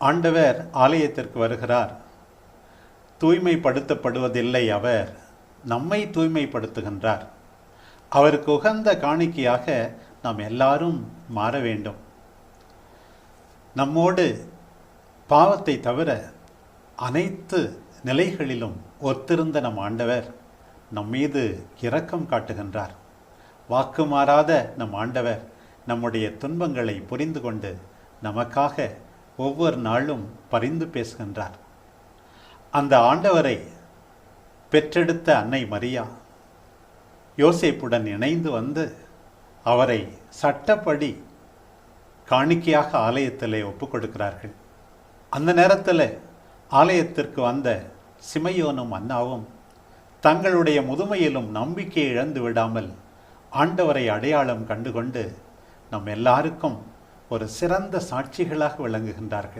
ஆண்டவர் ஆலயத்திற்கு வருகிறார். தூய்மைப்படுத்தப்படுவதில்லை, அவர் நம்மை தூய்மைப்படுத்துகின்றார். அவருக்கு உகந்த காணிக்கையாக நாம் எல்லாரும் மாற வேண்டும். நம்மோடு பாவத்தை தவிர அனைத்து நிலைகளிலும் ஒத்திருந்த நம் ஆண்டவர் நம்மீது இரக்கம் காட்டுகின்றார். வாக்கு மாறாத நம் ஆண்டவர் நம்முடைய துன்பங்களை புரிந்து கொண்டு நமக்காக ஒவ்வொரு நாளும் பரிந்து பேசுகின்றார். அந்த ஆண்டவரை பெற்றெடுத்த அன்னை மரியா யோசேப்புடன் இணைந்து வந்து அவரை சட்டப்படி காணிக்கையாக ஆலயத்தில் ஒப்புக் கொடுக்கிறார்கள். அந்த நேரத்தில் ஆலயத்திற்கு வந்த சிமையோனும் அன்னாவும் தங்களுடைய முதுமையிலும் நம்பிக்கை இழந்து விடாமல் ஆண்டவரை அடையாளம் கண்டுகொண்டு நம் எல்லாருக்கும் ஒரு சிறந்த சாட்சிகளாக விளங்குகின்றார்கள்.